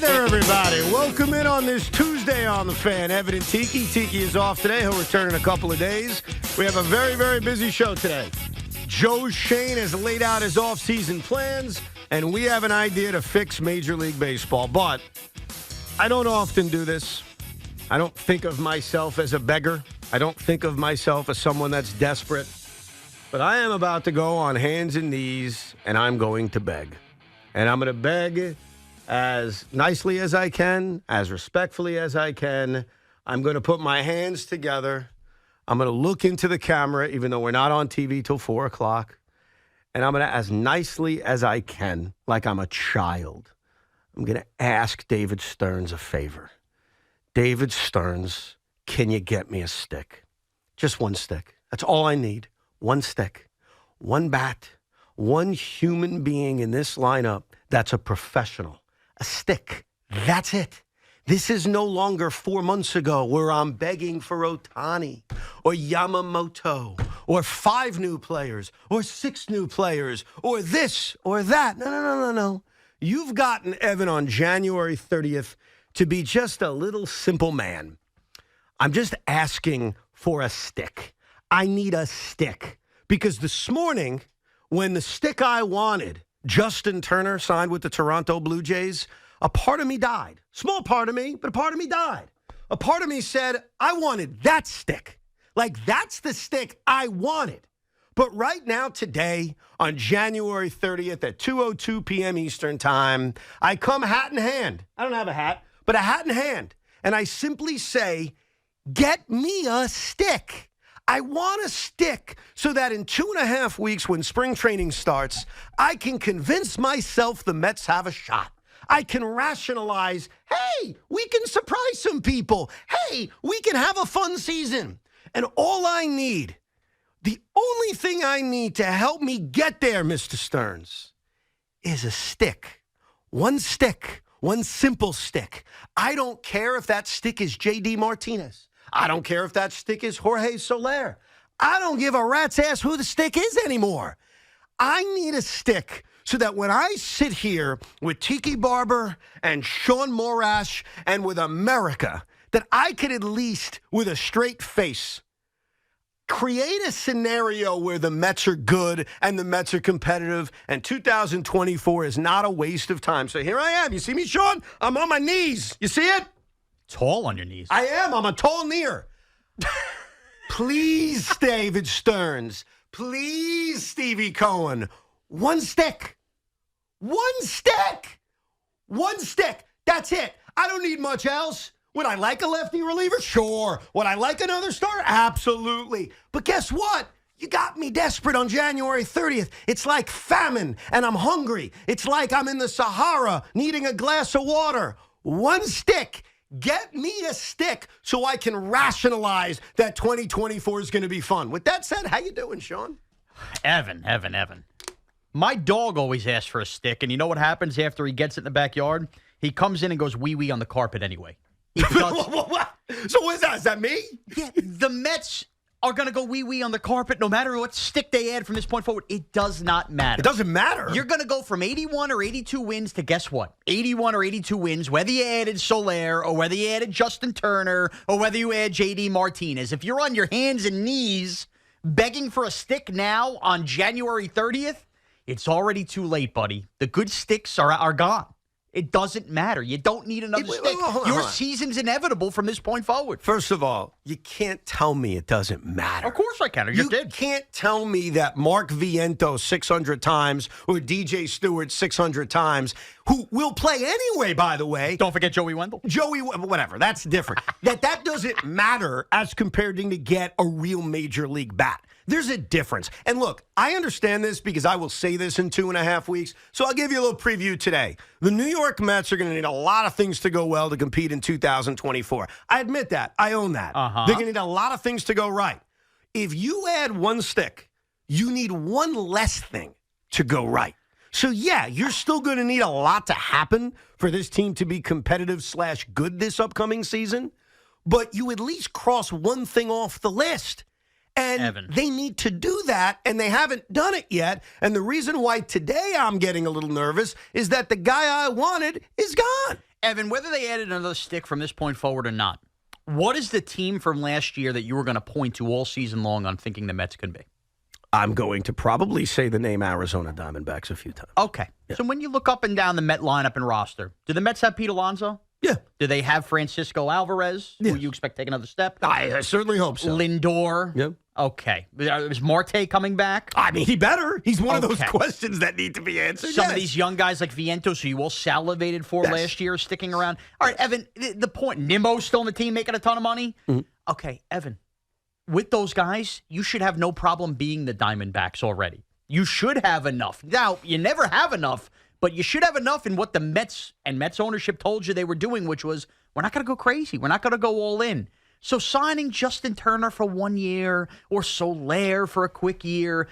there, everybody. Welcome in on this Tuesday on the Fan. Evan and Tiki. Tiki is off today. He'll return in a couple of days. We have a very, very busy show today. Joe Shane has laid out his off-season plans, and we have an idea to fix Major League Baseball. But I don't often do this. I don't think of myself as a beggar. I don't think of myself as someone that's desperate. But I am about to go on hands and knees, and I'm going to beg. And I'm going to beg as nicely as I can, as respectfully as I can. I'm going to put my hands together. I'm going to look into the camera, even though we're not on TV till 4 o'clock. And I'm going to, as nicely as I can, like I'm a child, I'm going to ask David Stearns a favor. David Stearns, can you get me a stick? Just one stick. That's all I need. One stick. One bat. One human being in this lineup that's a professional. A stick. That's it. This is no longer 4 months ago where I'm begging for Ohtani or Yamamoto or 5 new players or 6 new players or this or that. No. You've gotten Evan on January 30th to be just a little simple man. I'm just asking for a stick. I need a stick. Because this morning, when the stick I wanted, Justin Turner, signed with the Toronto Blue Jays, a part of me died. Small part of me, but a part of me died. A part of me said, I wanted that stick. Like, that's the stick I wanted. But right now, today, on January 30th at 2:02 p.m. Eastern Time, I come hat in hand. I don't have a hat, but a hat in hand. And I simply say, get me a stick. I want a stick so that in 2.5 weeks when spring training starts, I can convince myself the Mets have a shot. I can rationalize, hey, we can surprise some people. Hey, we can have a fun season. And all I need, the only thing I need to help me get there, Mr. Stearns, is a stick. One simple stick. I don't care if that stick is J.D. Martinez. I don't care if that stick is Jorge Soler. I don't give a rat's ass who the stick is anymore. I need a stick so that when I sit here with Tiki Barber and Sean Morash and with America, that I could at least, with a straight face, create a scenario where the Mets are good and the Mets are competitive and 2024 is not a waste of time. So here I am. You see me, Sean? I'm on my knees. You see it? Tall on your knees. I am. I'm a tall near. Please, David Stearns. Please, Stevie Cohen. One stick. One stick. One stick. That's it. I don't need much else. Would I like a lefty reliever? Sure. Would I like another starter? Absolutely. But guess what? You got me desperate on January 30th. It's like famine, and I'm hungry. It's like I'm in the Sahara needing a glass of water. One stick. Get me a stick so I can rationalize that 2024 is going to be fun. With that said, how you doing, Sean? Evan. My dog always asks for a stick, and you know what happens after he gets it in the backyard? He comes in and goes wee-wee on the carpet anyway. So what is that? Is that me? Yeah, the Mets are going to go wee-wee on the carpet no matter what stick they add from this point forward. It does not matter. It doesn't matter. You're going to go from 81 or 82 wins to guess what? 81 or 82 wins, whether you added Soler or whether you added Justin Turner or whether you add J.D. Martinez. If you're on your hands and knees begging for a stick now on January 30th, it's already too late, buddy. The good sticks are gone. It doesn't matter. You don't need another stick. Your season's inevitable from this point forward. First of all, you can't tell me it doesn't matter. Of course I can. You can't tell me that Mark Viento 600 times or DJ Stewart 600 times, who will play anyway, by the way. Don't forget Joey Wendell. Whatever. That's different. that doesn't matter as compared to get a real major league bat. There's a difference. And look, I understand this because I will say this in 2.5 weeks, so I'll give you a little preview today. The New York Mets are going to need a lot of things to go well to compete in 2024. I admit that. I own that. They're going to need a lot of things to go right. If you add one stick, you need one less thing to go right. So, yeah, you're still going to need a lot to happen for this team to be competitive/good this upcoming season, but you at least cross one thing off the list. And Evan, they need to do that, and they haven't done it yet. And the reason why today I'm getting a little nervous is that the guy I wanted is gone. Evan, whether they added another stick from this point forward or not, what is the team from last year that you were going to point to all season long on thinking the Mets can be? I'm going to probably say the name Arizona Diamondbacks a few times. Okay. Yeah. So when you look up and down the Met lineup and roster, do the Mets have Pete Alonso? Yeah. Do they have Francisco Alvarez, who you expect to take another step? I certainly hope so. Lindor? Yep. Okay. Is Marte coming back? I mean, he better. He's one of those questions that need to be answered. Some of these young guys like Vientos, who you all salivated for last year, are sticking around. All right, Evan, the point, Nimmo's still on the team making a ton of money? Mm-hmm. Okay, Evan, with those guys, you should have no problem being the Diamondbacks already. You should have enough. Now, you never have enough, but you should have enough in what the Mets and Mets ownership told you they were doing, which was, we're not going to go crazy. We're not going to go all in. So signing Justin Turner for 1 year or Soler for a quick year,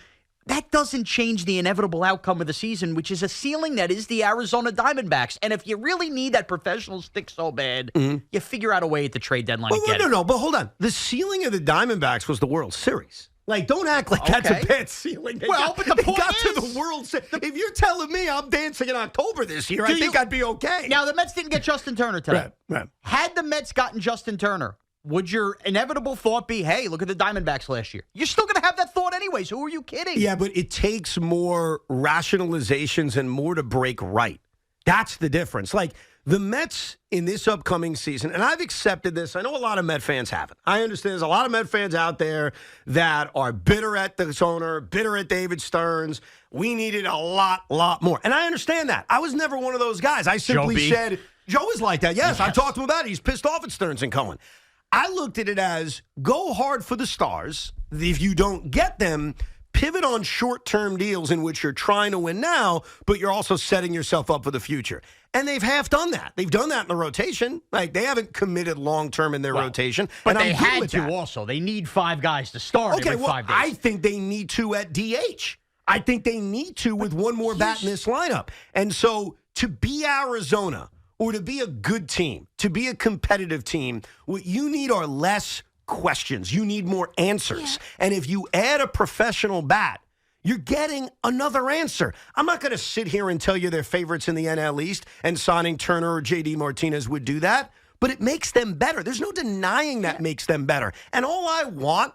that doesn't change the inevitable outcome of the season, which is a ceiling that is the Arizona Diamondbacks. And if you really need that professional stick so bad, you figure out a way at the trade deadline to get it. No, but hold on. The ceiling of the Diamondbacks was the World Series. Like, don't act like that's a bad ceiling. They got to the World Series. If you're telling me I'm dancing in October this year, I think I'd be okay. Now, the Mets didn't get Justin Turner today. Right. Had the Mets gotten Justin Turner, would your inevitable thought be, hey, look at the Diamondbacks last year? You're still going to have that thought anyways. Who are you kidding? Yeah, but it takes more rationalizations and more to break right. That's the difference. Like, the Mets in this upcoming season, and I've accepted this. I know a lot of Met fans haven't. I understand there's a lot of Met fans out there that are bitter at this owner, bitter at David Stearns. We needed a lot more. And I understand that. I was never one of those guys. I simply said, Joe is like that. Yes, I talked to him about it. He's pissed off at Stearns and Cohen. I looked at it as go hard for the stars. If you don't get them, pivot on short-term deals in which you're trying to win now, but you're also setting yourself up for the future. And they've half done that. They've done that in the rotation. Like, they haven't committed long-term in their rotation. But they had to also. They need 5 guys to start every 5 days. I think they need to at DH. I think they need to with one more bat in this lineup. And so to be Arizona, or to be a good team, to be a competitive team, what you need are less questions. You need more answers. Yeah. And if you add a professional bat, you're getting another answer. I'm not going to sit here and tell you they're favorites in the NL East, and signing Turner or J.D. Martinez would do that, but it makes them better. There's no denying that makes them better. And all I want,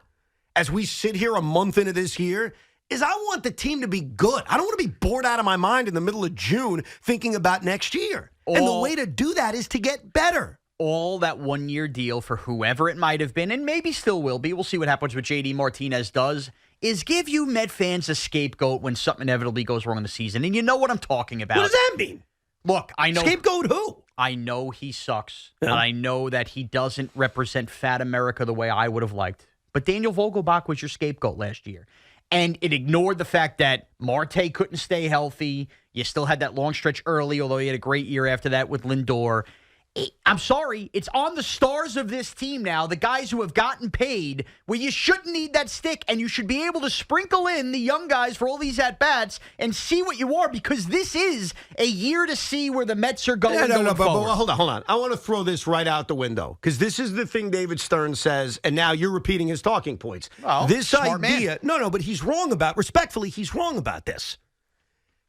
as we sit here a month into this year, is I want the team to be good. I don't want to be bored out of my mind in the middle of June thinking about next year. And the way to do that is to get better. All that 1 year deal for whoever it might have been, and maybe still will be, we'll see what happens with J.D. Martinez does, is give you Met fans a scapegoat when something inevitably goes wrong in the season. And you know what I'm talking about. What does that mean? Look, I know. Scapegoat who? I know he sucks. Yeah. And I know that he doesn't represent fat America the way I would have liked. But Daniel Vogelbach was your scapegoat last year. And it ignored the fact that Marte couldn't stay healthy. You still had that long stretch early, although he had a great year after that with Lindor. I'm sorry, it's on the stars of this team now, the guys who have gotten paid, where you shouldn't need that stick, and you should be able to sprinkle in the young guys for all these at-bats and see what you are, because this is a year to see where the Mets are going. But hold on. I want to throw this right out the window, because this is the thing David Stearns says, and now you're repeating his talking points. Oh, this smart idea, man. But he's wrong respectfully, he's wrong about this.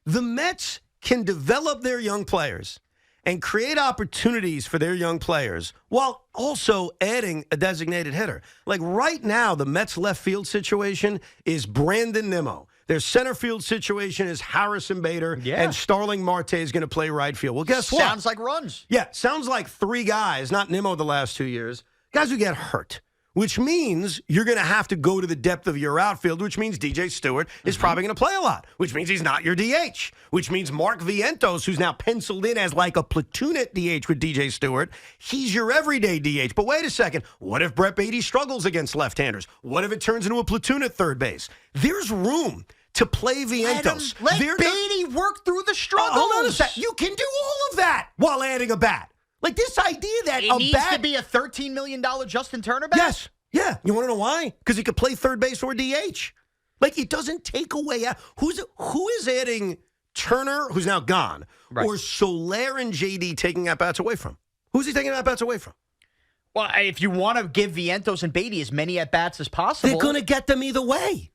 The Mets can develop their young players and create opportunities for their young players while also adding a designated hitter. Like right now, the Mets left field situation is Brandon Nimmo. Their center field situation is Harrison Bader, and Starling Marte is going to play right field. Well, guess what? Sounds like runs. Yeah, sounds like 3 guys, not Nimmo the last 2 years, guys who get hurt. Which means you're going to have to go to the depth of your outfield, which means DJ Stewart is probably going to play a lot, which means he's not your DH, which means Mark Vientos, who's now penciled in as like a platoon at DH with DJ Stewart, he's your everyday DH. But wait a second. What if Brett Beatty struggles against left-handers? What if it turns into a platoon at third base? There's room to play Vientos. Let Beatty work through the struggles. Hold on a sec. You can do all of that while adding a bat. Like this idea that it needs to be a $13 million Justin Turner bat? Yes. Yeah. You want to know why? Because he could play third base or DH. Like, it doesn't take away. Who is adding Turner, who's now gone, or Soler and JD taking at-bats away from? Who's he taking at-bats away from? Well, if you want to give Vientos and Beatty as many at-bats as possible. They're going to get them either way.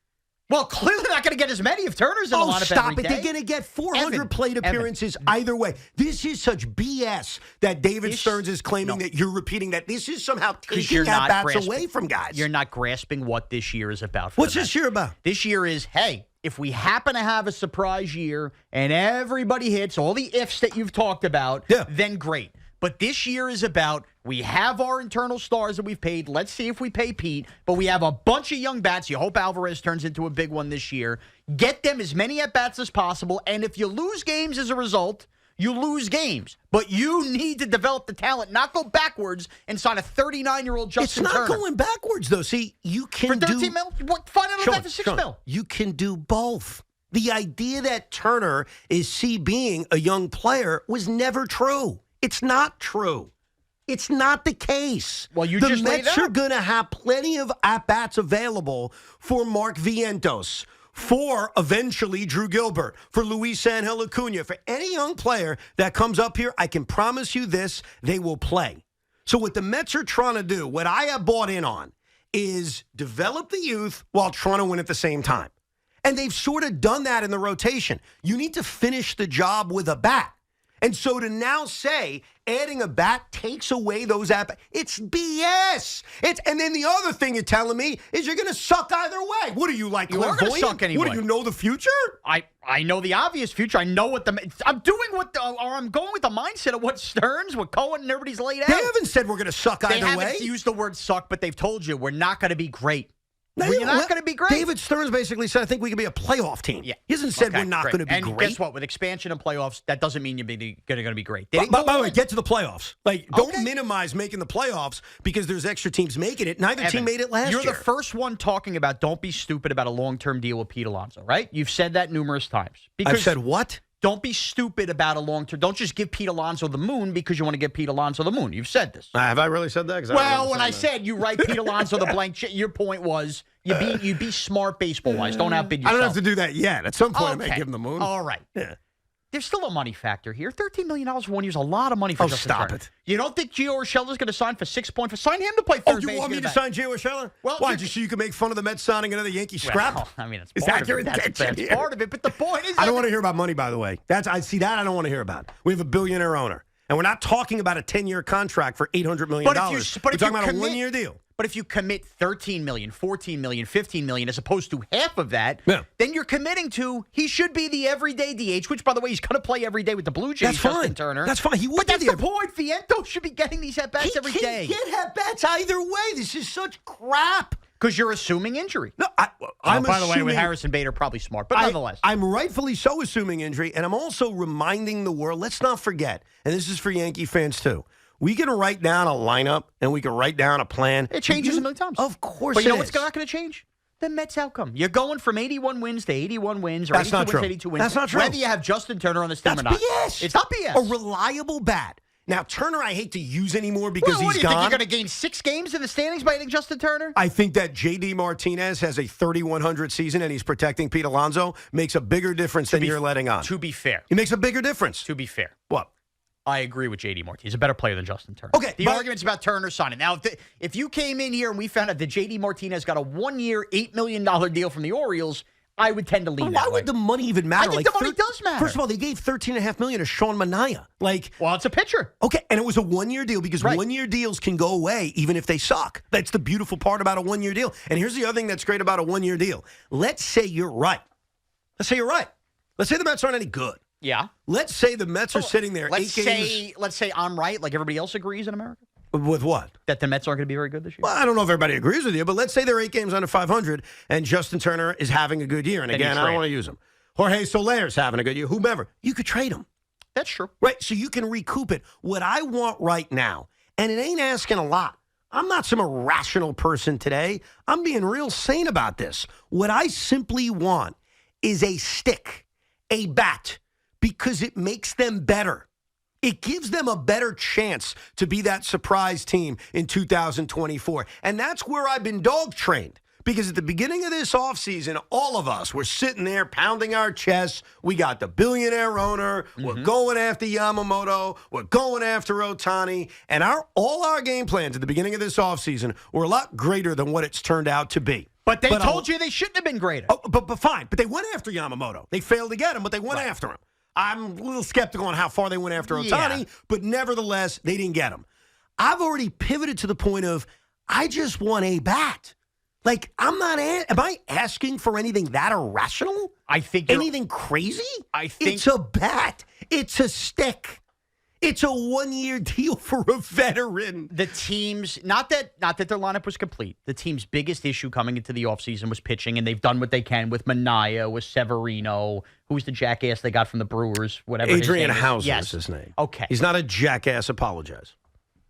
Well, clearly not going to get as many if Turner's in the lineup stop every it. day. They're going to get 400 Evan, plate appearances either way. This is such BS that David Stearns is claiming that you're repeating that. This is somehow taking at-bats away from guys. You're not grasping what this year is about. What's this year about? This year is, hey, if we happen to have a surprise year and everybody hits all the ifs that you've talked about, then great. But this year is about, we have our internal stars that we've paid. Let's see if we pay Pete. But we have a bunch of young bats. You hope Alvarez turns into a big one this year. Get them as many at-bats as possible. And if you lose games as a result, you lose games. But you need to develop the talent, not go backwards and sign a 39-year-old Justin Turner. It's not going backwards, though. See, you can do... For 13 mil? Find out about for 6 mil. You can do both. The idea that Turner is being a young player was never true. It's not true. It's not the case. Well, the Mets are going to have plenty of at-bats available for Mark Vientos, for eventually Drew Gilbert, for Luis Angel Acuna, for any young player that comes up here. I can promise you this, they will play. So what the Mets are trying to do, what I have bought in on, is develop the youth while trying to win at the same time. And they've sort of done that in the rotation. You need to finish the job with a bat. And so to now say adding a bat takes away those it's BS. And then the other thing you're telling me is you're going to suck either way. What are you like? You are going to suck anyway. What do you know the future? I know the obvious future. I know what I'm doing I'm going with the mindset of what Stearns, what Cohen, and everybody's laid out. They haven't said we're going to suck either way. They haven't used the word suck, but they've told you we're not going to be great. You're not going to be great. David Stearns basically said, I think we can be a playoff team. Yeah. He hasn't said we're not going to be great. And guess what? With expansion and playoffs, that doesn't mean you're going to be great. By the way, get to the playoffs. Don't minimize making the playoffs because there's extra teams making it. Neither team made it last year. You're the first one talking about don't be stupid about a long-term deal with Pete Alonso, right? You've said that numerous times. I've said what? Don't be stupid about a long-term. Don't just give Pete Alonso the moon because you want to give Pete Alonso the moon. You've said this. Have I really said that? Well, when I said you write Pete Alonso the blank check, your point was you be smart baseball-wise. Don't outbid yourself. I don't have to do that yet. At some point, I may give him the moon. All right. Yeah. There's still a money factor here. $13 million for 1 year is a lot of money for Justin Turner. Stop it. You don't think Gio Urshela's going to sign for 6 points? Sign him to play third base. Oh, you want me to sign Gio Urshela? Well, why? Just so you can make fun of the Mets signing another Yankee scrap? Well, I mean, is that your intention? That's part of it. But the point is, I don't want to hear about money, by the way. I see that. I don't want to hear about. We have a billionaire owner, and we're not talking about a 10-year contract for $800 million. We're talking about a 1-year deal. But if you commit $13 million, $14 million, $15 million, as opposed to half of that, then you're committing to he should be the everyday DH, which, by the way, he's going to play every day with the Blue Jays. That's fine. Justin Turner. That's fine. But that's the point. Vientos should be getting these at-bats every day. He can't get at-bats either way. This is such crap. Because you're assuming injury. No, I'm by the way, with Harrison Bader, probably smart, but nonetheless. I'm rightfully so assuming injury, and I'm also reminding the world, let's not forget, and this is for Yankee fans too, we can write down a lineup, and we can write down a plan. It changes a million times. Of course but you know what's not going to change? The Mets outcome. You're going from 81 wins to 81 wins, or That's 82 not wins true. to 82 wins. That's not true. Whether you have Justin Turner on this team or not. BS. It's not BS. A reliable bat. Now, Turner, I hate to use anymore because what he's do you gone. Think you're going to gain 6 games in the standings by hitting Justin Turner? I think that J.D. Martinez has a 3,100 season and he's protecting Pete Alonso makes a bigger difference than you're letting on. To be fair. He makes a bigger difference. To be fair. What? I agree with J.D. Martinez. He's a better player than Justin Turner. Okay. The argument's about Turner signing. Now, if you came in here and we found out that J.D. Martinez got a 1-year, $8 million deal from the Orioles, I would tend to lean that way. Why would the money even matter? I think the money does matter. First of all, they gave $13.5 million to Sean Manaea. Well, it's a pitcher. Okay, and it was a 1-year deal because 1-year deals can go away even if they suck. That's the beautiful part about a 1-year deal. And here's the other thing that's great about a 1-year deal. Let's say you're right. Let's say the Mets aren't any good. Yeah. Let's say the Mets are sitting there. Let's say I'm right, like everybody else agrees in America. With what? That the Mets aren't going to be very good this year? Well, I don't know if everybody agrees with you, but let's say they're 8 games under 500 and Justin Turner is having a good year. And again, I don't want to use him. Jorge Soler's having a good year. Whomever. You could trade him. That's true. Right, so you can recoup it. What I want right now, and it ain't asking a lot. I'm not some irrational person today. I'm being real sane about this. What I simply want is a stick, a bat, because it makes them better. It gives them a better chance to be that surprise team in 2024. And that's where I've been dog trained. Because at the beginning of this offseason, all of us were sitting there pounding our chests. We got the billionaire owner. We're going after Yamamoto. We're going after Ohtani. And all our game plans at the beginning of this offseason were a lot greater than what it's turned out to be. But they told you they shouldn't have been greater. Oh, but fine. But they went after Yamamoto. They failed to get him, but they went after him. I'm a little skeptical on how far they went after Ohtani, but nevertheless, they didn't get him. I've already pivoted to the point of I just want a bat. Like, am I asking for anything that irrational? I think anything crazy? I think it's a bat. It's a stick. It's a 1-year deal for a veteran. The team's not that their lineup was complete. The team's biggest issue coming into the offseason was pitching, and they've done what they can with Manaea, with Severino, who's the jackass they got from the Brewers, whatever. Adrian his name Hauser is is his name. Okay. He's not a jackass. Apologize.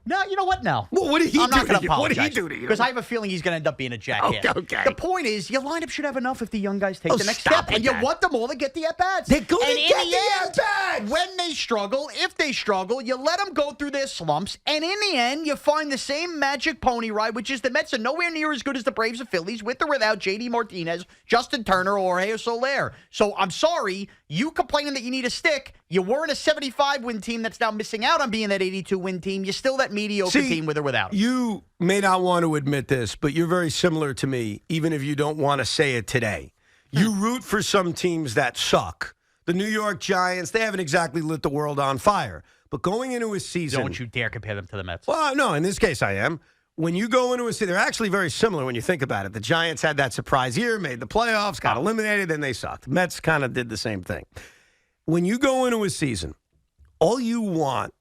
No, you know what? No. Well, what did he do? I'm not going to apologize. What did he do to you? Because I have a feeling he's going to end up being a jackass. Okay. The point is, your lineup should have enough if the young guys take the next stop step. And you want them all to get the at-bats. They're going to get the at-bats. When they struggle, if they struggle, you let them go through their slumps. And in the end, you find the same magic pony ride, which is the Mets are nowhere near as good as the Braves or Phillies, with or without J.D. Martinez, Justin Turner, or Jorge Soler. So I'm sorry, you complaining that you need a stick. You weren't a 75-win team that's now missing out on being that 82-win team. You're still that mediocre team with or without him. You may not want to admit this, but you're very similar to me, even if you don't want to say it today. You root for some teams that suck. The New York Giants, they haven't exactly lit the world on fire. But going into a season... Don't you dare compare them to the Mets. Well, no, in this case I am. When you go into a season, they're actually very similar when you think about it. The Giants had that surprise year, made the playoffs, got eliminated, then they sucked. Mets kind of did the same thing. When you go into a season, all you want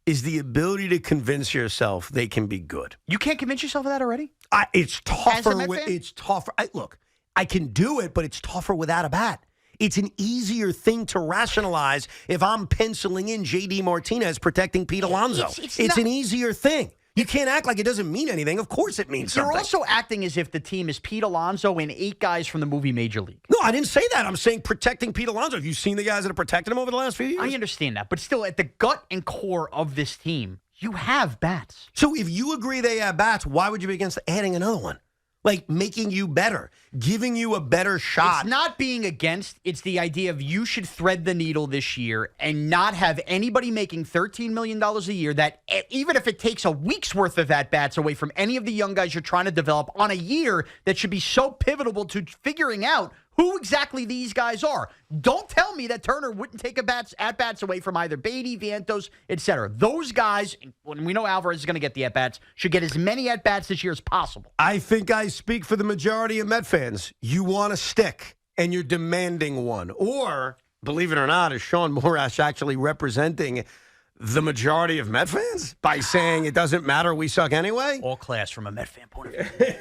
is the ability to convince yourself they can be good. You can't convince yourself of that already? It's tougher. It's tougher. Look, I can do it, but it's tougher without a bat. It's an easier thing to rationalize if I'm penciling in J.D. Martinez protecting Pete Alonso. It's an easier thing. You can't act like it doesn't mean anything. Of course it means something. You're also acting as if the team is Pete Alonso and 8 guys from the movie Major League. No, I didn't say that. I'm saying protecting Pete Alonso. Have you seen the guys that have protected him over the last few years? I understand that. But still, at the gut and core of this team, you have bats. So if you agree they have bats, why would you be against adding another one? Like making you better, giving you a better shot. It's not being against. It's the idea of you should thread the needle this year and not have anybody making $13 million a year that even if it takes a week's worth of at-bats away from any of the young guys you're trying to develop on a year that should be so pivotal to figuring out who exactly these guys are. Don't tell me that Turner wouldn't take at-bats away from either Beatty, Vientos, etc. Those guys, when we know Alvarez is going to get the at-bats, should get as many at-bats this year as possible. I think I speak for the majority of Met fans. You want a stick, and you're demanding one. Or, believe it or not, is Sean Morash actually representing the majority of Met fans by saying it doesn't matter, we suck anyway? All class from a Met fan point of view.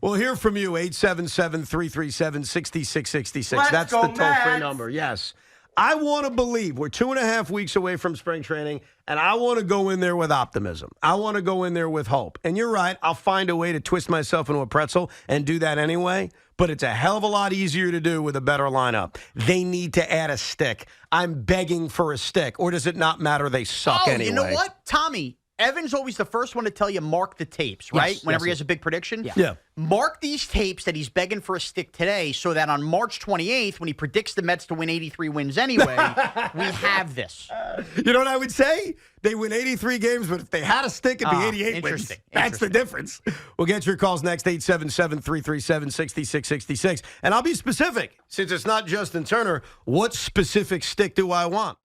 We'll hear from you, 877-337-6666. That's the toll-free number, yes. I want to believe we're 2.5 weeks away from spring training, and I want to go in there with optimism. I want to go in there with hope. And you're right, I'll find a way to twist myself into a pretzel and do that anyway, but it's a hell of a lot easier to do with a better lineup. They need to add a stick. I'm begging for a stick, or does it not matter? They suck anyway. You know what, Tommy? Evan's always the first one to tell you mark the tapes, right? Yes, Whenever he has a big prediction. Yeah. Mark these tapes that he's begging for a stick today so that on March 28th, when he predicts the Mets to win 83 wins anyway, we have this. You know what I would say? They win 83 games, but if they had a stick, it'd be 88 wins. That's the difference. We'll get your calls next, 877-337-6666. And I'll be specific. Since it's not Justin Turner, what specific stick do I want?